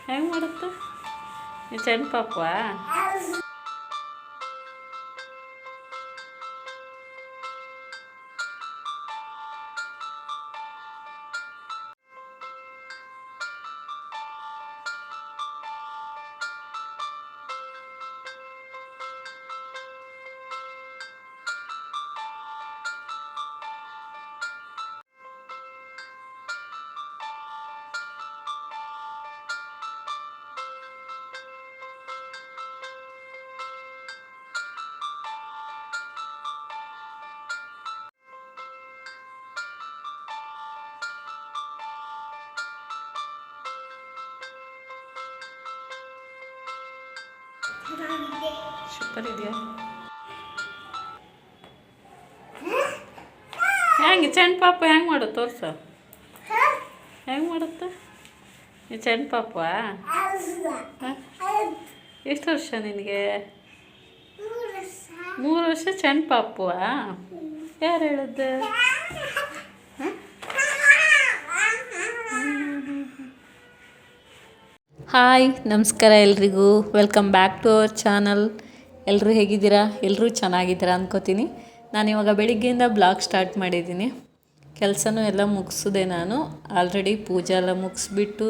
ಹೆಂಗೆ ಮಾಡುತ್ತೆ ಈ ಸಣ್ಣ ಪಾಪವಾ? ಸೂಪರ್ ಇದೆಯಾ? ಹೆಂಗೆ ಸಣ್ಣ ಪಾಪ ಹೆಂಗೆ ಮಾಡೋದು ತೋರ್ಸ? ಹೆಂಗೆ ಮಾಡುತ್ತೆ ಈ ಸಣ್ಣ ಪಾಪ? ಎಷ್ಟು ವರ್ಷ ನಿನಗೆ? 3 ವರ್ಷ ಸಣ್ಣ ಪಾಪುವ? ಯಾರು ಹೇಳಿದ್ದು? ಹಾಯ್, ನಮಸ್ಕಾರ ಎಲ್ರಿಗೂ. Welcome back to our channel. ಎಲ್ಲರೂ ಹೇಗಿದ್ದೀರಾ? ಎಲ್ಲರೂ ಚೆನ್ನಾಗಿದ್ದೀರಾ ಅಂದ್ಕೋತೀನಿ. ನಾನಿವಾಗ ಬೆಳಿಗ್ಗೆಯಿಂದ ಬ್ಲಾಗ್ ಸ್ಟಾರ್ಟ್ ಮಾಡಿದ್ದೀನಿ. ಕೆಲಸನೂ ಎಲ್ಲ ಮುಗಿಸಿದೆ. ನಾನು ಆಲ್ರೆಡಿ ಪೂಜೆ ಎಲ್ಲ ಮುಗಿಸ್ಬಿಟ್ಟು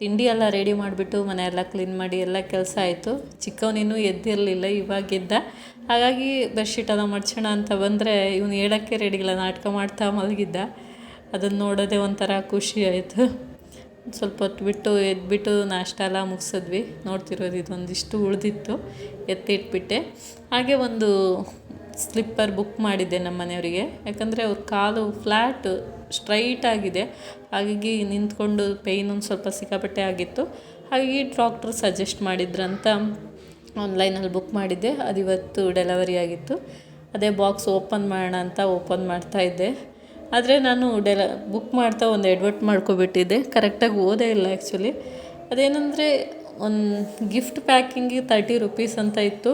ತಿಂಡಿ ಎಲ್ಲ ರೆಡಿ ಮಾಡಿಬಿಟ್ಟು ಮನೆಯೆಲ್ಲ ಕ್ಲೀನ್ ಮಾಡಿ ಎಲ್ಲ ಕೆಲಸ ಆಯಿತು. ಚಿಕ್ಕವನಿನ್ನೂ ಎದ್ದಿರಲಿಲ್ಲ, ಇವಾಗ ಎದ್ದ. ಹಾಗಾಗಿ ಬೆಡ್ಶೀಟ್ ಎಲ್ಲ ಮಡ್ಚೋಣ ಅಂತ ಬಂದರೆ ಇವನು ಹೇಳೋಕ್ಕೆ ರೆಡಿ ಇಲ್ಲ, ನಾಟಕ ಮಾಡ್ತಾ ಮಲಗಿದ್ದ. ಅದನ್ನು ನೋಡೋದೇ ಒಂಥರ ಖುಷಿ ಆಯಿತು. ಸ್ವಲ್ಪ ಹೊತ್ತು ಬಿಟ್ಟು ಎದ್ಬಿಟ್ಟು ನಾಷ್ಟ ಎಲ್ಲ ಮುಗಿಸಿದ್ವಿ. ನೋಡ್ತಿರೋದು ಇದೊಂದಿಷ್ಟು ಉಳಿದಿತ್ತು, ಎತ್ತಿಟ್ಬಿಟ್ಟೆ. ಹಾಗೆ ಒಂದು ಸ್ಲಿಪ್ಪರ್ ಬುಕ್ ಮಾಡಿದ್ದೆ ನಮ್ಮ ಮನೆಯವರಿಗೆ. ಯಾಕಂದರೆ ಅವ್ರ ಕಾಲು ಫ್ಲ್ಯಾಟ್ ಸ್ಟ್ರೈಟ್ ಆಗಿದೆ, ಹಾಗಾಗಿ ನಿಂತ್ಕೊಂಡು ಪೇಯ್ನ್ ಒಂದು ಸ್ವಲ್ಪ ಸಿಕ್ಕಾಪಟ್ಟೆ ಆಗಿತ್ತು. ಹಾಗಾಗಿ ಡಾಕ್ಟ್ರು ಸಜೆಸ್ಟ್ ಮಾಡಿದ್ರಂತ ಆನ್ಲೈನಲ್ಲಿ ಬುಕ್ ಮಾಡಿದ್ದೆ. ಅದು ಇವತ್ತು ಡೆಲಿವರಿ ಆಗಿತ್ತು. ಅದೇ ಬಾಕ್ಸ್ ಓಪನ್ ಮಾಡೋಣ ಅಂತ ಓಪನ್ ಮಾಡ್ತಾಯಿದ್ದೆ. ಆದರೆ ನಾನು ಬುಕ್ ಮಾಡ್ತಾ ಒಂದು ಎಡ್ವರ್ಟ್ ಮಾಡ್ಕೊಬಿಟ್ಟಿದ್ದೆ. ಕರೆಕ್ಟಾಗಿ ಓದೇ ಇಲ್ಲ ಆ್ಯಕ್ಚುಲಿ. ಅದೇನೆಂದರೆ ಒಂದು ಗಿಫ್ಟ್ ಪ್ಯಾಕಿಂಗಿಗೆ 30 ರೂಪೀಸ್ ಅಂತ ಇತ್ತು.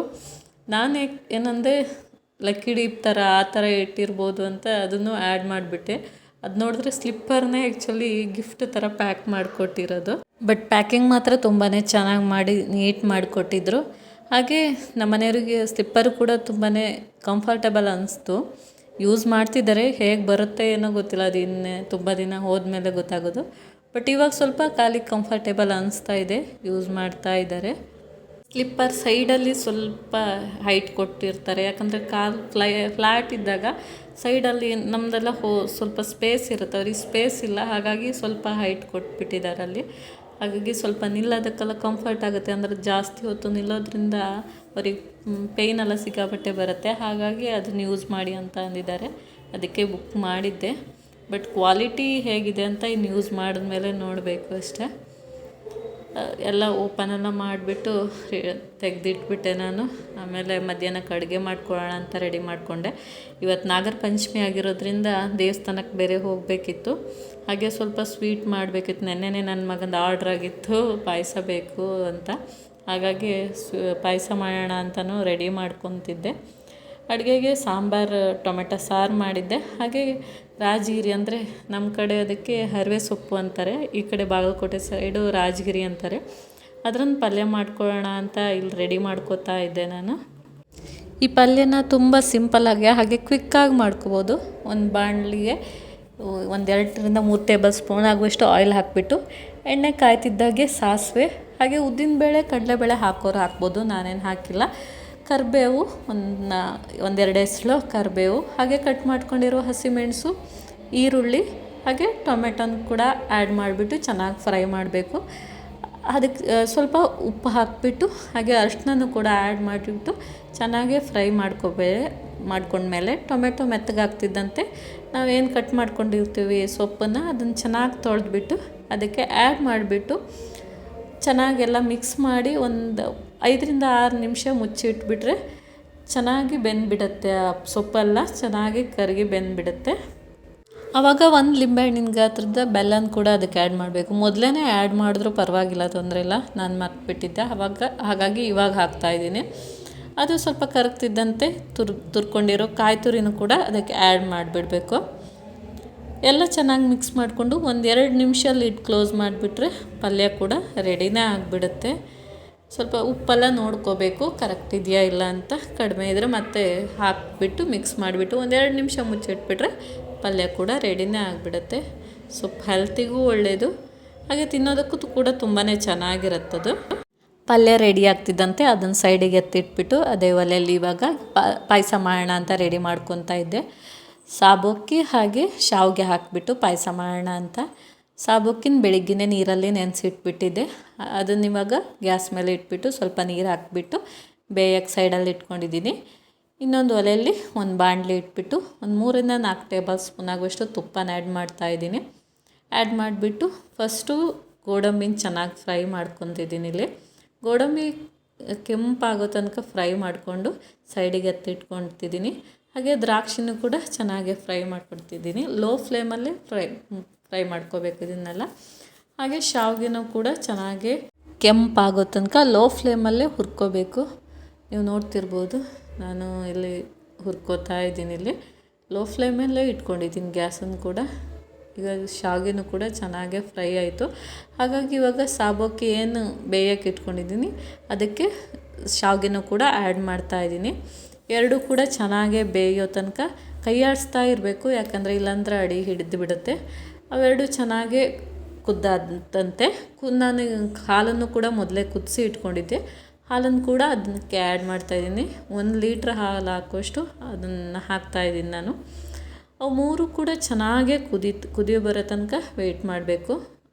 ನಾನು ಏನಂದರೆ ಲಕ್ಕಿ ಡೀಪ್ ಥರ ಆ ಥರ ಇಟ್ಟಿರ್ಬೋದು ಅಂತ ಅದನ್ನು ಆ್ಯಡ್ ಮಾಡಿಬಿಟ್ಟೆ. ಅದು ನೋಡಿದ್ರೆ ಸ್ಲಿಪ್ಪರ್ನೇ ಆ್ಯಕ್ಚುಲಿ ಗಿಫ್ಟ್ ಥರ ಪ್ಯಾಕ್ ಮಾಡಿಕೊಟ್ಟಿರೋದು. ಬಟ್ ಪ್ಯಾಕಿಂಗ್ ಮಾತ್ರ ತುಂಬಾ ಚೆನ್ನಾಗಿ ಮಾಡಿ ನೀಟ್ ಮಾಡಿಕೊಟ್ಟಿದ್ರು. ಹಾಗೆ ನಮ್ಮ ಮನೆಯವರಿಗೆ ಸ್ಲಿಪ್ಪರು ಕೂಡ ತುಂಬಾ ಕಂಫರ್ಟಬಲ್ ಅನ್ನಿಸ್ತು. ಯೂಸ್ ಮಾಡ್ತಿದ್ದಾರೆ, ಹೇಗೆ ಬರುತ್ತೆ ಏನೋ ಗೊತ್ತಿಲ್ಲ, ಅದು ಇನ್ನೇ ತುಂಬ ದಿನ ಹೋದ್ಮೇಲೆ ಗೊತ್ತಾಗೋದು. ಬಟ್ ಇವಾಗ ಸ್ವಲ್ಪ ಕಾಲಿಗೆ ಕಂಫರ್ಟೇಬಲ್ ಅನ್ನಿಸ್ತಾ ಇದೆ, ಯೂಸ್ ಮಾಡ್ತಾ ಇದ್ದಾರೆ. ಸ್ಲಿಪ್ಪರ್ ಸೈಡಲ್ಲಿ ಸ್ವಲ್ಪ ಹೈಟ್ ಕೊಟ್ಟಿರ್ತಾರೆ, ಯಾಕಂದರೆ ಕಾಲು ಫ್ಲ್ಯಾಟ್ ಇದ್ದಾಗ ಸೈಡಲ್ಲಿ ನಮ್ಮದೆಲ್ಲ ಸ್ವಲ್ಪ ಸ್ಪೇಸ್ ಇರುತ್ತೆ, ಅವ್ರಿಗೆ ಸ್ಪೇಸ್ ಇಲ್ಲ. ಹಾಗಾಗಿ ಸ್ವಲ್ಪ ಹೈಟ್ ಕೊಟ್ಬಿಟ್ಟಿದ್ದಾರೆ ಅಲ್ಲಿ. ಹಾಗಾಗಿ ಸ್ವಲ್ಪ ನಿಲ್ಲೋದಕ್ಕೆಲ್ಲ ಕಂಫರ್ಟ್ ಆಗುತ್ತೆ. ಅಂದರೆ ಜಾಸ್ತಿ ಹೊತ್ತು ನಿಲ್ಲೋದ್ರಿಂದ ಅವ್ರಿಗೆ ಪೇಯ್ನೆಲ್ಲ ಸಿಕ್ಕಾಪಟ್ಟೆ ಬರುತ್ತೆ. ಹಾಗಾಗಿ ಅದನ್ನು ಯೂಸ್ ಮಾಡಿ ಅಂತ ಅಂದಿದ್ದಾರೆ. ಅದಕ್ಕೆ ಬುಕ್ ಮಾಡಿದ್ದೆ. ಬಟ್ ಕ್ವಾಲಿಟಿ ಹೇಗಿದೆ ಅಂತ ಇನ್ನು ಯೂಸ್ ಮಾಡಿದ್ಮೇಲೆ ನೋಡಬೇಕು ಅಷ್ಟೇ. ಎಲ್ಲ ಓಪನೆಲ್ಲ ಮಾಡಿಬಿಟ್ಟು ತೆಗೆದಿಟ್ಬಿಟ್ಟೆ ನಾನು. ಆಮೇಲೆ ಮಧ್ಯಾಹ್ನಕ್ಕೆ ಅಡುಗೆ ಮಾಡ್ಕೊಳ್ಳೋಣ ಅಂತ ರೆಡಿ ಮಾಡಿಕೊಂಡೆ. ಇವತ್ತು ನಾಗರ ಪಂಚಮಿ ಆಗಿರೋದ್ರಿಂದ ದೇವಸ್ಥಾನಕ್ಕೆ ಬೇರೆ ಹೋಗಬೇಕಿತ್ತು. ಹಾಗೆ ಸ್ವಲ್ಪ ಸ್ವೀಟ್ ಮಾಡಬೇಕಿತ್ತು. ನೆನ್ನೆನೇ ನನ್ನ ಮಗಂದು ಆರ್ಡ್ರ್ ಆಗಿತ್ತು, ಪಾಯಸ ಬೇಕು ಅಂತ. ಹಾಗಾಗಿ ಪಾಯಸ ಮಾಡೋಣ ಅಂತಲೂ ರೆಡಿ ಮಾಡ್ಕೊತಿದ್ದೆ. ಅಡುಗೆಗೆ ಸಾಂಬಾರು ಟೊಮೆಟೊ ಸಾರು ಮಾಡಿದ್ದೆ. ಹಾಗೆ ರಾಜಗಿರಿ ಅಂದರೆ ನಮ್ಮ ಕಡೆ ಅದಕ್ಕೆ ಹರಿವೆ ಸೊಪ್ಪು ಅಂತಾರೆ, ಈ ಕಡೆ ಬಾಗಲಕೋಟೆ ಸೈಡು ರಾಜಗಿರಿ ಅಂತಾರೆ. ಅದನ್ನು ಪಲ್ಯ ಮಾಡ್ಕೊಳ್ಳೋಣ ಅಂತ ಇಲ್ಲಿ ರೆಡಿ ಮಾಡ್ಕೋತಾ ಇದ್ದೆ ನಾನು. ಈ ಪಲ್ಯನ ತುಂಬ ಸಿಂಪಲ್ಲಾಗಿ ಹಾಗೆ ಕ್ವಿಕ್ಕಾಗಿ ಮಾಡ್ಕೋಬೋದು. ಒಂದು ಬಾಣಲಿಗೆ 2-3 ಟೇಬಲ್ ಸ್ಪೂನ್ ಆಗುವಷ್ಟು ಆಯಿಲ್ ಹಾಕಿಬಿಟ್ಟು ಎಣ್ಣೆ ಕಾಯ್ತಿದ್ದಾಗೆ ಸಾಸಿವೆ ಹಾಗೆ ಉದ್ದಿನಬೇಳೆ ಕಡಲೆಬೇಳೆ ಹಾಕೋರು ಹಾಕ್ಬೋದು, ನಾನೇನು ಹಾಕಿಲ್ಲ. ಕರಿಬೇವು ಒಂದೆರಡು ಎಸಳು ಕರಿಬೇವು, ಹಾಗೆ ಕಟ್ ಮಾಡ್ಕೊಂಡಿರೋ ಹಸಿಮೆಣಸು, ಈರುಳ್ಳಿ, ಹಾಗೆ ಟೊಮೆಟೊನ ಕೂಡ ಆ್ಯಡ್ ಮಾಡಿಬಿಟ್ಟು ಚೆನ್ನಾಗಿ ಫ್ರೈ ಮಾಡಬೇಕು. ಅದಕ್ಕೆ ಸ್ವಲ್ಪ ಉಪ್ಪು ಹಾಕಿಬಿಟ್ಟು ಹಾಗೆ ಅರಿಶಿನನೂ ಕೂಡ ಆ್ಯಡ್ ಮಾಡಿಬಿಟ್ಟು ಚೆನ್ನಾಗೇ ಫ್ರೈ ಮಾಡ್ಕೊಂಡ್ಮೇಲೆ ಟೊಮೆಟೊ ಮೆತ್ತಗಾಗ್ತಿದ್ದಂತೆ ನಾವೇನು ಕಟ್ ಮಾಡ್ಕೊಂಡಿರ್ತೀವಿ ಸೊಪ್ಪನ್ನು ಅದನ್ನು ಚೆನ್ನಾಗಿ ತೊಳೆದ್ಬಿಟ್ಟು ಅದಕ್ಕೆ ಆ್ಯಡ್ ಮಾಡಿಬಿಟ್ಟು ಚೆನ್ನಾಗೆಲ್ಲ ಮಿಕ್ಸ್ ಮಾಡಿ ಒಂದು 5-6 ನಿಮಿಷ ಮುಚ್ಚಿಟ್ಬಿಟ್ರೆ ಚೆನ್ನಾಗಿ ಬೆಂದುಬಿಡುತ್ತೆ. ಆ ಸೊಪ್ಪೆಲ್ಲ ಚೆನ್ನಾಗಿ ಕರಗಿ ಬೆಂದುಬಿಡುತ್ತೆ. ಆವಾಗ 1 ಲಿಂಬೆಹಣ್ಣಿನ ಗಾತ್ರದ ಬೆಲ್ಲನ ಕೂಡ ಅದಕ್ಕೆ ಆ್ಯಡ್ ಮಾಡಬೇಕು. ಮೊದಲೇ ಆ್ಯಡ್ ಮಾಡಿದ್ರೂ ಪರವಾಗಿಲ್ಲ, ತೊಂದರೆ ಇಲ್ಲ, ನಾನು ಮರ್ತ್ಬಿಟ್ಟಿದ್ದೆ ಹಾಗಾಗಿ ಇವಾಗ ಹಾಕ್ತಾಯಿದ್ದೀನಿ. ಅದು ಸ್ವಲ್ಪ ಕರಗ್ತಿದ್ದಂತೆ ತುರ್ಕೊಂಡಿರೋ ಕಾಯಿ ತುರಿನೂ ಕೂಡ ಅದಕ್ಕೆ ಆ್ಯಡ್ ಮಾಡಿಬಿಡಬೇಕು. ಎಲ್ಲ ಚೆನ್ನಾಗಿ ಮಿಕ್ಸ್ ಮಾಡಿಕೊಂಡು ಒಂದು 2 ನಿಮಿಷ ಲಿಡ್ ಕ್ಲೋಸ್ ಮಾಡಿಬಿಟ್ರೆ ಪಲ್ಯ ಕೂಡ ರೆಡಿನೇ ಆಗಿಬಿಡುತ್ತೆ. ಸ್ವಲ್ಪ ಉಪ್ಪೆಲ್ಲ ನೋಡ್ಕೋಬೇಕು ಕರೆಕ್ಟ್ ಇದೆಯಾ ಇಲ್ಲ ಅಂತ. ಕಡಿಮೆ ಇದ್ದರೆ ಮತ್ತೆ ಹಾಕಿಬಿಟ್ಟು ಮಿಕ್ಸ್ ಮಾಡಿಬಿಟ್ಟು ಒಂದು 2 ನಿಮಿಷ ಮುಚ್ಚಿಟ್ಬಿಟ್ರೆ ಪಲ್ಯ ಕೂಡ ರೆಡಿನೇ ಆಗಿಬಿಡುತ್ತೆ. ಸ್ವಲ್ಪ ಹೆಲ್ತಿಗೂ ಒಳ್ಳೆಯದು, ಹಾಗೆ ತಿನ್ನೋದಕ್ಕೂ ಕೂಡ ತುಂಬಾ ಚೆನ್ನಾಗಿರುತ್ತದು. ಪಲ್ಯ ರೆಡಿ ಆಗ್ತಿದ್ದಂತೆ ಅದನ್ನು ಸೈಡಿಗೆ ಎತ್ತಿಟ್ಬಿಟ್ಟು ಅದೇ ಒಲೆಯಲ್ಲಿ ಇವಾಗ ಪಾಯಸ ಮಾಡೋಣ ಅಂತ ರೆಡಿ ಮಾಡ್ಕೊತಾ ಇದ್ದೆ. ಸಾಬೋಕ್ಕಿ ಹಾಗೆ ಶಾವಿಗೆ ಹಾಕಿಬಿಟ್ಟು ಪಾಯಸ ಮಾಡೋಣ ಅಂತ. ಸಾಬೋಕ್ಕಿನ ಬೆಳಿಗ್ಗೆನೇ ನೀರಲ್ಲಿ ನೆನೆಸಿಟ್ಬಿಟ್ಟಿದ್ದೆ. ಅದನ್ನು ಇವಾಗ ಗ್ಯಾಸ್ ಮೇಲೆ ಇಟ್ಬಿಟ್ಟು ಸ್ವಲ್ಪ ನೀರು ಹಾಕಿಬಿಟ್ಟು ಬೇಯಕ್ಕೆ ಸೈಡಲ್ಲಿ ಇಟ್ಕೊಂಡಿದ್ದೀನಿ. ಇನ್ನೊಂದು ಒಲೆಯಲ್ಲಿ ಒಂದು ಬಾಣಲಿ ಇಟ್ಬಿಟ್ಟು ಒಂದು 3 ಇಂದ 4 ಟೇಬಲ್ ಸ್ಪೂನ್ ಆಗುವಷ್ಟು ತುಪ್ಪನ ಆ್ಯಡ್ ಮಾಡ್ತಾಯಿದ್ದೀನಿ. ಆ್ಯಡ್ ಮಾಡಿಬಿಟ್ಟು ಫಸ್ಟು ಗೋಡಂಬಿನ ಚೆನ್ನಾಗಿ ಫ್ರೈ ಮಾಡ್ಕೊತಿದ್ದೀನಿ. ಇಲ್ಲಿ ಗೋಡಂಬಿ ಕೆಂಪಾಗೋ ತನಕ ಫ್ರೈ ಮಾಡಿಕೊಂಡು ಸೈಡಿಗೆ ಎತ್ತಿಟ್ಕೊತಿದ್ದೀನಿ. ಹಾಗೆ ದ್ರಾಕ್ಷಿನೂ ಕೂಡ ಚೆನ್ನಾಗಿ ಫ್ರೈ ಮಾಡ್ಕೊಡ್ತಿದ್ದೀನಿ. ಲೋ ಫ್ಲೇಮಲ್ಲೇ ಫ್ರೈ ಮಾಡ್ಕೋಬೇಕು ಇದನ್ನೆಲ್ಲ. ಹಾಗೆ ಶಾವಿಗೆನೂ ಕೂಡ ಚೆನ್ನಾಗಿ ಕೆಂಪಾಗೋ ತನಕ ಲೋ ಫ್ಲೇಮಲ್ಲೇ ಹುರ್ಕೋಬೇಕು. ನೀವು ನೋಡ್ತಿರ್ಬೋದು ನಾನು ಇಲ್ಲಿ ಹುರ್ಕೋತಾ ಇದ್ದೀನಿ. ಇಲ್ಲಿ ಲೋ ಫ್ಲೇಮಲ್ಲೇ ಇಟ್ಕೊಂಡಿದ್ದೀನಿ ಗ್ಯಾಸನ್ನು ಕೂಡ. ಈಗ ಶಾವಿಗೆನೂ ಕೂಡ ಚೆನ್ನಾಗೇ ಫ್ರೈ ಆಯಿತು. ಹಾಗಾಗಿ ಇವಾಗ ಸಾಬೋಕ್ಕಿ ಏನು ಬೇಯಕ್ಕೆ ಇಟ್ಕೊಂಡಿದ್ದೀನಿ ಅದಕ್ಕೆ ಶಾವಿಗೆನೂ ಕೂಡ ಆ್ಯಡ್ ಮಾಡ್ತಾಯಿದ್ದೀನಿ. ಎರಡೂ ಕೂಡ ಚೆನ್ನಾಗೇ ಬೇಯೋ ತನಕ ಕೈ ಆಡಿಸ್ತಾ ಇರಬೇಕು, ಯಾಕಂದರೆ ಇಲ್ಲಾಂದ್ರೆ ಅಡಿ ಹಿಡಿದು ಬಿಡುತ್ತೆ. ಅವೆರಡು ಚೆನ್ನಾಗೇ ಕುದ್ದಾದಂತೆ ನಾನು ಹಾಲನ್ನು ಕೂಡ ಮೊದಲೇ ಕುದಿಸಿ ಇಟ್ಕೊಂಡಿದ್ದೆ. ಹಾಲನ್ನು ಕೂಡ ಅದಕ್ಕೆ ಆ್ಯಡ್ ಮಾಡ್ತಾಯಿದ್ದೀನಿ. 1 ಲೀಟ್ರ್ ಹಾಲು ಹಾಕುವಷ್ಟು ಅದನ್ನು ಹಾಕ್ತಾಯಿದ್ದೀನಿ ನಾನು. ಅವು 3 ಕೂಡ ಚೆನ್ನಾಗೇ ಕುದಿಯೋ ಬರೋ ತನಕ ವೆಯ್ಟ್ ಮಾಡಬೇಕು.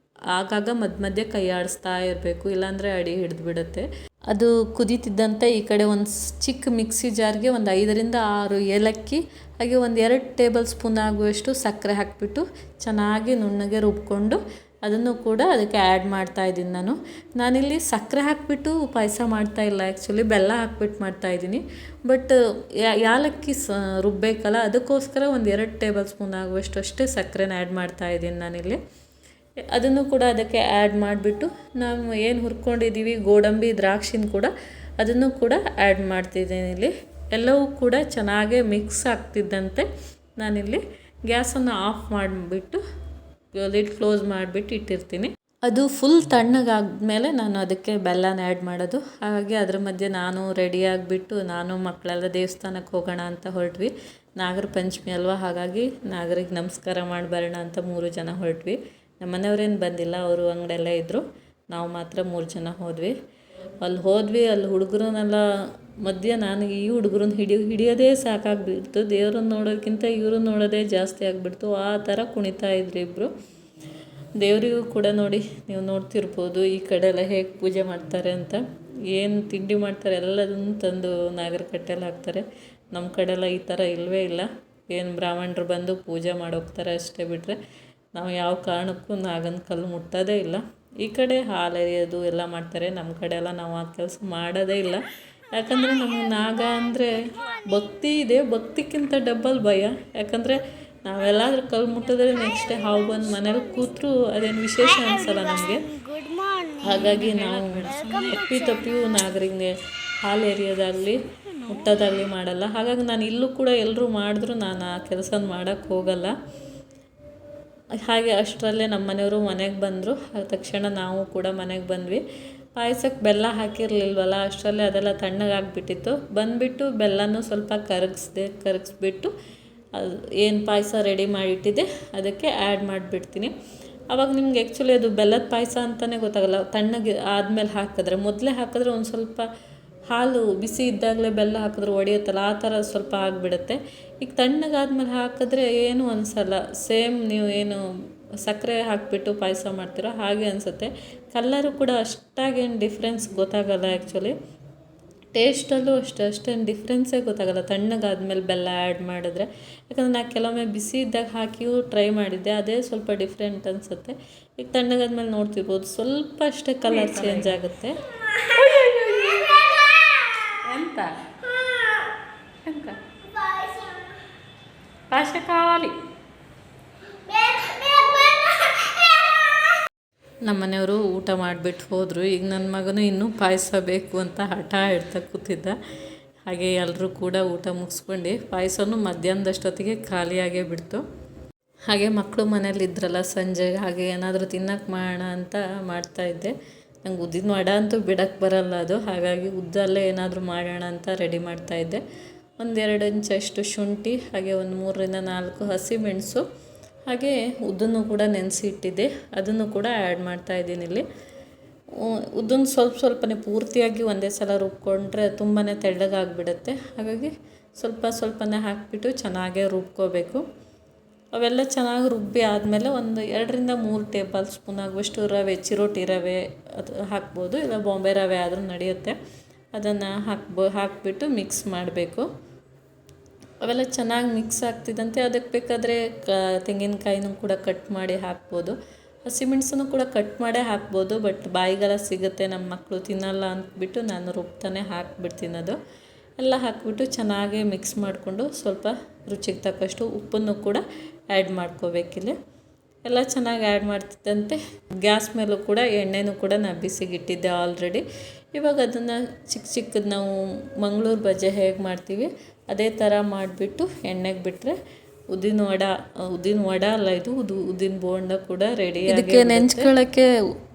ಆಗಾಗ ಮಧ್ಯೆ ಕೈ ಆಡಿಸ್ತಾ ಇರಬೇಕು, ಇಲ್ಲಾಂದರೆ ಅಡಿ ಹಿಡಿದು ಬಿಡುತ್ತೆ. ಅದು ಕುದೀತಿದ್ದಂತೆ ಈ ಕಡೆ ಒಂದು ಚಿಕ್ಕ ಮಿಕ್ಸಿ ಜಾರ್ಗೆ ಒಂದು 5 ರಿಂದ 6 ಏಲಕ್ಕಿ ಹಾಗೆ ಒಂದು 2 ಟೇಬಲ್ ಸ್ಪೂನ್ ಆಗುವಷ್ಟು ಸಕ್ಕರೆ ಹಾಕಿಬಿಟ್ಟು ಚೆನ್ನಾಗಿ ನುಣ್ಣಗೆ ರುಬ್ಕೊಂಡು ಅದನ್ನು ಕೂಡ ಅದಕ್ಕೆ ಆ್ಯಡ್ ಮಾಡ್ತಾಯಿದ್ದೀನಿ. ನಾನಿಲ್ಲಿ ಸಕ್ಕರೆ ಹಾಕಿಬಿಟ್ಟು ಪಾಯಸ ಮಾಡ್ತಾಯಿಲ್ಲ, ಆ್ಯಕ್ಚುಲಿ ಬೆಲ್ಲ ಹಾಕ್ಬಿಟ್ಟು ಮಾಡ್ತಾಯಿದ್ದೀನಿ. ಬಟ್ ಯಾಲಕ್ಕಿ ರುಬ್ಬೇಕಲ್ಲ, ಅದಕ್ಕೋಸ್ಕರ ಒಂದು 2 ಟೇಬಲ್ ಸ್ಪೂನ್ ಆಗುವಷ್ಟು ಅಷ್ಟೇ ಸಕ್ಕರೆನ ಆ್ಯಡ್ ಮಾಡ್ತಾಯಿದ್ದೀನಿ ನಾನಿಲ್ಲಿ. ಅದನ್ನು ಕೂಡ ಅದಕ್ಕೆ ಆ್ಯಡ್ ಮಾಡಿಬಿಟ್ಟು ನಾವು ಏನು ಹುರ್ಕೊಂಡಿದ್ದೀವಿ ಗೋಡಂಬಿ ದ್ರಾಕ್ಷಿನ ಕೂಡ ಅದನ್ನು ಕೂಡ ಆ್ಯಡ್ ಮಾಡ್ತಿದ್ದೀನಿ. ಇಲ್ಲಿ ಎಲ್ಲವೂ ಕೂಡ ಚೆನ್ನಾಗೇ ಮಿಕ್ಸ್ ಆಗ್ತಿದ್ದಂತೆ ನಾನಿಲ್ಲಿ ಗ್ಯಾಸನ್ನು ಆಫ್ ಮಾಡಿಬಿಟ್ಟು ಲಿಡ್ ಕ್ಲೋಸ್ ಮಾಡಿಬಿಟ್ಟು ಇಟ್ಟಿರ್ತೀನಿ. ಅದು ಫುಲ್ ತಣ್ಣಗಾದ್ಮೇಲೆ ನಾನು ಅದಕ್ಕೆ ಬೆಲ್ಲನ ಆ್ಯಡ್ ಮಾಡೋದು. ಹಾಗಾಗಿ ಅದ್ರ ಮಧ್ಯೆ ನಾನು ರೆಡಿಯಾಗಿಬಿಟ್ಟು ನಾನು ಮಕ್ಕಳೆಲ್ಲ ದೇವಸ್ಥಾನಕ್ಕೆ ಹೋಗೋಣ ಅಂತ ಹೊರಟ್ವಿ. ನಾಗರ ಪಂಚಮಿ ಅಲ್ವಾ, ಹಾಗಾಗಿ ನಾಗರಿಗೆ ನಮಸ್ಕಾರ ಮಾಡಿ ಬರೋಣ ಅಂತ 3 ಜನ ಹೊರಟ್ವಿ. ನಮ್ಮ ಮನೆಯವ್ರೇನು ಬಂದಿಲ್ಲ, ಅವರು ಅಂಗಡೆಲ್ಲ ಇದ್ದರು. ನಾವು ಮಾತ್ರ 3 ಜನ ಹೋದ್ವಿ. ಅಲ್ಲಿ ಹುಡುಗರನ್ನೆಲ್ಲ ಮಧ್ಯೆ ನನಗೆ ಈ ಹುಡುಗರನ್ನ ಹಿಡಿಯೋದೇ ಸಾಕಾಗ್ಬಿಡ್ತು. ದೇವ್ರನ್ನ ನೋಡೋದಕ್ಕಿಂತ ಇವ್ರನ್ನ ನೋಡೋದೇ ಜಾಸ್ತಿ ಆಗಿಬಿಡ್ತು. ಆ ಥರ ಕುಣಿತಾ ಇದ್ರು ಇಬ್ಬರು. ದೇವರಿಗೂ ಕೂಡ ನೋಡಿ ನೀವು ನೋಡ್ತಿರ್ಬೋದು ಈ ಕಡೆ ಎಲ್ಲ ಹೇಗೆ ಪೂಜೆ ಮಾಡ್ತಾರೆ ಅಂತ. ಏನು ತಿಂಡಿ ಮಾಡ್ತಾರೆ ಎಲ್ಲದನ್ನು ತಂದು ನಾಗರ ಕಟ್ಟೆಲ್ಲ ಹಾಕ್ತಾರೆ. ನಮ್ಮ ಕಡೆಲ್ಲ ಈ ಥರ ಇಲ್ಲವೇ ಇಲ್ಲ. ಏನು ಬ್ರಾಹ್ಮಣರು ಬಂದು ಪೂಜೆ ಮಾಡೋಗ್ತಾರೆ ಅಷ್ಟೇ, ಬಿಟ್ಟರೆ ನಾವು ಯಾವ ಕಾರಣಕ್ಕೂ ನಾಗನ ಕಲ್ಲು ಮುಟ್ಟೋದೇ ಇಲ್ಲ. ಈ ಕಡೆ ಹಾಲು ಎರೆಯೋದು ಎಲ್ಲ ಮಾಡ್ತಾರೆ, ನಮ್ಮ ಕಡೆ ಎಲ್ಲ ನಾವು ಆ ಕೆಲಸ ಮಾಡೋದೇ ಇಲ್ಲ. ಯಾಕಂದರೆ ನಮಗೆ ನಾಗ ಅಂದರೆ ಭಕ್ತಿ ಇದೆ, ಭಕ್ತಿಗಿಂತ ಡಬಲ್ ಭಯ. ಯಾಕಂದರೆ ನಾವೆಲ್ಲಾದ್ರೂ ಕಲ್ಲು ಮುಟ್ಟಿದ್ರೆ ನೆಕ್ಸ್ಟ್ ಡೇ ಹಾವು ಬಂದು ಮನೇಲಿ ಕೂತ್ರು ಅದೇನು ವಿಶೇಷ ಅನಿಸಲ್ಲ ನಮಗೆ. ಹಾಗಾಗಿ ನಾವು ತಪ್ಪಿಯೂ ನಾಗರಿಗೆ ಹಾಲು ಎರೆಯೋದಾಗಲಿ ಮುಟ್ಟೋದಾಗಲಿ ಮಾಡಲ್ಲ. ಹಾಗಾಗಿ ನಾನು ಇಲ್ಲೂ ಕೂಡ ಎಲ್ಲರೂ ಮಾಡಿದ್ರು ನಾನು ಆ ಕೆಲಸ ಮಾಡೋಕ್ಕೆ ಹೋಗಲ್ಲ. ಹಾಗೆ ಅಷ್ಟರಲ್ಲೇ ನಮ್ಮ ಮನೆಯವರು ಮನೆಗೆ ಬಂದರು. ತಕ್ಷಣ ನಾವು ಕೂಡ ಮನೆಗೆ ಬಂದ್ವಿ. ಪಾಯಸಕ್ಕೆ ಬೆಲ್ಲ ಹಾಕಿರಲಿಲ್ವಲ್ಲ, ಅಷ್ಟರಲ್ಲೇ ಅದೆಲ್ಲ ತಣ್ಣಗಾಗಿಬಿಟ್ಟಿತ್ತು. ಬಂದುಬಿಟ್ಟು ಬೆಲ್ಲನೂ ಸ್ವಲ್ಪ ಕರಗಿಸ್ಬಿಟ್ಟು ಅದು ಏನು ಪಾಯಸ ರೆಡಿ ಮಾಡಿಟ್ಟಿದ್ದೆ ಅದಕ್ಕೆ ಆ್ಯಡ್ ಮಾಡಿಬಿಡ್ತೀನಿ. ಆವಾಗ ನಿಮ್ಗೆ ಆ್ಯಕ್ಚುಲಿ ಅದು ಬೆಲ್ಲದ ಪಾಯಸ ಅಂತಲೇ ಗೊತ್ತಾಗಲ್ಲ. ತಣ್ಣಗೆ ಆದಮೇಲೆ ಹಾಕಿದ್ರೆ, ಮೊದಲೇ ಹಾಕಿದ್ರೆ ಒಂದು ಸ್ವಲ್ಪ ಹಾಲು ಬಿಸಿ ಇದ್ದಾಗಲೇ ಬೆಲ್ಲ ಹಾಕಿದ್ರೆ ಒಡೆಯುತ್ತಲ್ಲ, ಆ ಥರ ಸ್ವಲ್ಪ ಆಗಿಬಿಡುತ್ತೆ. ಈಗ ತಣ್ಣಗಾದ್ಮೇಲೆ ಹಾಕಿದ್ರೆ ಏನೂ ಅನಿಸಲ್ಲ. ಸೇಮ್ ನೀವು ಏನು ಸಕ್ಕರೆ ಹಾಕಿಬಿಟ್ಟು ಪಾಯಸ ಮಾಡ್ತೀರೋ ಹಾಗೆ ಅನಿಸುತ್ತೆ. ಕಲ್ಲರು ಕೂಡ ಅಷ್ಟಾಗೇನು ಡಿಫ್ರೆನ್ಸ್ ಗೊತ್ತಾಗಲ್ಲ. ಆ್ಯಕ್ಚುಲಿ ಟೇಸ್ಟಲ್ಲೂ ಅಷ್ಟೇನು ಡಿಫ್ರೆನ್ಸೇ ಗೊತ್ತಾಗಲ್ಲ ತಣ್ಣಗಾದ್ಮೇಲೆ ಬೆಲ್ಲ ಆ್ಯಡ್ ಮಾಡಿದ್ರೆ. ಯಾಕಂದರೆ ನಾನು ಕೆಲವೊಮ್ಮೆ ಬಿಸಿ ಇದ್ದಾಗ ಹಾಕಿಯೂ ಟ್ರೈ ಮಾಡಿದ್ದೆ, ಅದೇ ಸ್ವಲ್ಪ ಡಿಫ್ರೆಂಟ್ ಅನಿಸುತ್ತೆ. ಈಗ ತಣ್ಣಗಾದ್ಮೇಲೆ ನೋಡ್ತಿರ್ಬೋದು ಸ್ವಲ್ಪ ಅಷ್ಟೇ ಕಲರ್ ಚೇಂಜ್ ಆಗುತ್ತೆ. ಎಂತ ಪಾಯಸ ಕಾవాలి. ನಮ್ಮ ಮನೆಯವರು ಊಟ ಮಾಡಿಬಿಟ್ಟು ಹೋದರು. ಈಗ ನನ್ನ ಮಗನೂ ಇನ್ನೂ ಪಾಯಸ ಬೇಕು ಅಂತ ಹಠ ಹಿಡ್ತಾ ಕೂತಿದ್ದ. ಹಾಗೆ ಎಲ್ಲರೂ ಕೂಡ ಊಟ ಮುಗಿಸ್ಕೊಂಡು ಪಾಯಸನೂ ಮಧ್ಯಾಹ್ನದಷ್ಟೊತ್ತಿಗೆ ಖಾಲಿಯಾಗೇ ಬಿಡ್ತು. ಹಾಗೆ ಮಕ್ಕಳು ಮನೇಲಿ ಇದ್ರಲ್ಲ ಸಂಜೆಗೆ ಹಾಗೆ ಏನಾದರೂ ತಿನ್ನಕ್ಕೆ ಮಾಡೋಣ ಅಂತ ಮಾಡ್ತಾಯಿದ್ದೆ. ನಂಗೆ ಉದ್ದಿನ ವಡೆ ಅಂತೂ ಬಿಡಕ್ಕೆ ಬರಲ್ಲ ಅದು, ಹಾಗಾಗಿ ಉದ್ದಲ್ಲೇ ಏನಾದರೂ ಮಾಡೋಣ ಅಂತ ರೆಡಿ ಮಾಡ್ತಾಯಿದ್ದೆ. 1-2 ಇಂಚಷ್ಟು ಶುಂಠಿ, ಹಾಗೆ ಒಂದು 3-4 ಹಸಿಮೆಣಸು, ಹಾಗೆ ಉದ್ದನ್ನು ಕೂಡ ನೆನೆಸಿ ಇಟ್ಟಿದ್ದೆ, ಅದನ್ನು ಕೂಡ ಆ್ಯಡ್ ಮಾಡ್ತಾಯಿದ್ದೀನಿ ಇಲ್ಲಿ. ಉದ್ದನ್ನು ಸ್ವಲ್ಪನೇ ಪೂರ್ತಿಯಾಗಿ ಒಂದೇ ಸಲ ರುಬ್ಕೊಂಡ್ರೆ ತುಂಬಾ ತೆಳ್ಳಗಾಗಿಬಿಡುತ್ತೆ. ಹಾಗಾಗಿ ಸ್ವಲ್ಪನೇ ಹಾಕಿಬಿಟ್ಟು ಚೆನ್ನಾಗೇ ರುಬ್ಕೋಬೇಕು. ಅವೆಲ್ಲ ಚೆನ್ನಾಗಿ ರುಬ್ಬಿ ಆದಮೇಲೆ ಒಂದು 2-3 ಟೇಬಲ್ ಸ್ಪೂನ್ ಆಗುವಷ್ಟು ರವೆ, ಚಿರೋಟಿ ರವೆ ಅದು ಹಾಕ್ಬೋದು, ಇಲ್ಲ ಬಾಂಬೆ ರವೆ ಆದರೂ ನಡೆಯುತ್ತೆ. ಅದನ್ನು ಹಾಕಿಬಿಟ್ಟು ಮಿಕ್ಸ್ ಮಾಡಬೇಕು. ಅವೆಲ್ಲ ಚೆನ್ನಾಗಿ ಮಿಕ್ಸ್ ಆಗ್ತಿದ್ದಂತೆ ಅದಕ್ಕೆ ಬೇಕಾದರೆ ತೆಂಗಿನಕಾಯಿನೂ ಕೂಡ ಕಟ್ ಮಾಡಿ ಹಾಕ್ಬೋದು, ಹಸಿಮೆಣಸನ್ನು ಕೂಡ ಕಟ್ ಮಾಡೇ ಹಾಕ್ಬೋದು. ಬಟ್ ಬಾಯಿಗೆಲ್ಲ ಸಿಗುತ್ತೆ, ನಮ್ಮ ಮಕ್ಕಳು ತಿನ್ನಲ್ಲ ಅಂದ್ಬಿಟ್ಟು ನಾನು ರುಬ್ತಾನೆ ಹಾಕ್ಬಿಡ್ತೀನಿ. ಅದು ಎಲ್ಲ ಹಾಕಿಬಿಟ್ಟು ಚೆನ್ನಾಗಿ ಮಿಕ್ಸ್ ಮಾಡಿಕೊಂಡು ಸ್ವಲ್ಪ ರುಚಿಗೆ ತಕ್ಕಷ್ಟು ಉಪ್ಪನ್ನು ಕೂಡ ಆ್ಯಡ್ ಮಾಡ್ಕೋಬೇಕಿಲ್ಲಿ. ಎಲ್ಲ ಚೆನ್ನಾಗಿ ಆ್ಯಡ್ ಮಾಡ್ತಿದ್ದಂತೆ ಗ್ಯಾಸ್ ಮೇಲೂ ಕೂಡ ಎಣ್ಣೆನೂ ಕೂಡ ನಾನು ಬಿಸಿಗಿಟ್ಟಿದ್ದೆ ಆಲ್ರೆಡಿ. ಇವಾಗ ಅದನ್ನು ಚಿಕ್ಕದು ನಾವು ಮಂಗಳೂರು ಬಜ್ಜಿ ಹೇಗೆ ಮಾಡ್ತೀವಿ ಅದೇ ಥರ ಮಾಡಿಬಿಟ್ಟು ಎಣ್ಣೆಗೆ ಬಿಟ್ಟರೆ ಉದ್ದಿನ ವಡ ಅಲ್ಲ ಇದು, ಉದ್ದಿನ ಬೋಂಡ ಕೂಡ ರೆಡಿ. ಇದಕ್ಕೆ ನೆಂಚ್ಕೊಳ್ಳೋಕ್ಕೆ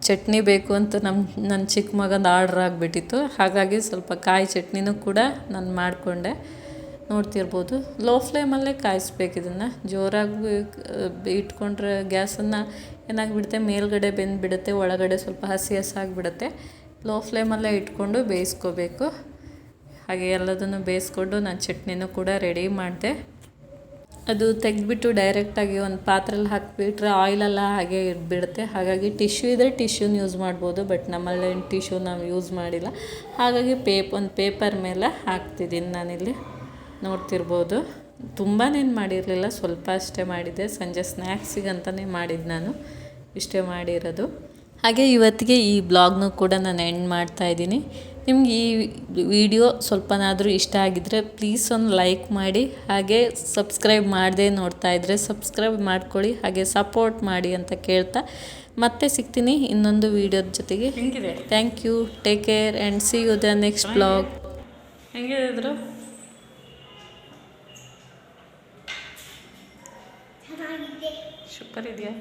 ಚಟ್ನಿ ಬೇಕು ಅಂತ ನನ್ನ ಚಿಕ್ಕ ಮಗಂದು ಆರ್ಡ್ರ್ ಆಗಿಬಿಟ್ಟಿತ್ತು. ಹಾಗಾಗಿ ಸ್ವಲ್ಪ ಕಾಯಿ ಚಟ್ನಿನೂ ಕೂಡ ನಾನು ಮಾಡಿಕೊಂಡೆ. ನೋಡ್ತಿರ್ಬೋದು, ಲೋ ಫ್ಲೇಮಲ್ಲೇ ಕಾಯಿಸ್ಬೇಕು. ಇದನ್ನು ಜೋರಾಗಿ ಇಟ್ಕೊಂಡ್ರೆ ಗ್ಯಾಸನ್ನು ಏನಾಗಿಬಿಡುತ್ತೆ, ಮೇಲ್ಗಡೆ ಬೆಂದುಬಿಡುತ್ತೆ, ಒಳಗಡೆ ಸ್ವಲ್ಪ ಹಸಿ ಆಗಿಬಿಡುತ್ತೆ. ಲೋ ಫ್ಲೇಮಲ್ಲೇ ಇಟ್ಕೊಂಡು ಬೇಯಿಸ್ಕೋಬೇಕು. ಹಾಗೆ ಎಲ್ಲದನ್ನು ಬೇಯಿಸ್ಕೊಂಡು ನಾನು ಚಟ್ನಿನೂ ಕೂಡ ರೆಡಿ ಮಾಡಿದೆ. ಅದು ತೆಗೆದ್ಬಿಟ್ಟು ಡೈರೆಕ್ಟಾಗಿ ಒಂದು ಪಾತ್ರೆಯಲ್ಲಿ ಹಾಕಿಬಿಟ್ರೆ ಆಯಿಲೆಲ್ಲ ಹಾಗೆ ಇಟ್ಬಿಡುತ್ತೆ. ಹಾಗಾಗಿ ಟಿಶ್ಯೂ ಇದ್ದರೆ ಟಿಶ್ಯೂನ ಯೂಸ್ ಮಾಡ್ಬೋದು, ಬಟ್ ನಮ್ಮಲ್ಲಿ ಟಿಶ್ಯೂ ನಾವು ಯೂಸ್ ಮಾಡಿಲ್ಲ. ಹಾಗಾಗಿ ಒಂದು ಪೇಪರ್ ಮೇಲೆ ಹಾಕ್ತಿದ್ದೀನಿ ನಾನಿಲ್ಲಿ. ನೋಡ್ತಿರ್ಬೋದು, ತುಂಬಾ ಮಾಡಿರಲಿಲ್ಲ, ಸ್ವಲ್ಪ ಅಷ್ಟೇ ಮಾಡಿದ್ದೆ. ಸಂಜೆ ಸ್ನ್ಯಾಕ್ಸಿಗಂತಲೇ ಮಾಡಿದ್ದು ನಾನು, ಇಷ್ಟೇ ಮಾಡಿರೋದು. ಹಾಗೆ ಇವತ್ತಿಗೆ ಈ ಬ್ಲಾಗ್ನೂ ಕೂಡ ನಾನು ಎಂಡ್ ಮಾಡ್ತಾಯಿದ್ದೀನಿ. ನಿಮ್ಗೆ ಈ ವಿಡಿಯೋ ಸ್ವಲ್ಪನಾದರೂ ಇಷ್ಟ ಆಗಿದ್ದರೆ ಪ್ಲೀಸ್ ಒಂದು ಲೈಕ್ ಮಾಡಿ, ಹಾಗೆ ಸಬ್ಸ್ಕ್ರೈಬ್ ಮಾಡದೆ ನೋಡ್ತಾ ಇದ್ದರೆ ಸಬ್ಸ್ಕ್ರೈಬ್ ಮಾಡ್ಕೊಳ್ಳಿ, ಹಾಗೆ ಸಪೋರ್ಟ್ ಮಾಡಿ ಅಂತ ಕೇಳ್ತಾ ಮತ್ತೆ ಸಿಗ್ತೀನಿ ಇನ್ನೊಂದು ವಿಡಿಯೋದ ಜೊತೆಗೆ. Thank you, take care and see you the next blog. ಹೆಂಗಿದ್ರು ಸೂಪರ್ ಇದೆಯಾ?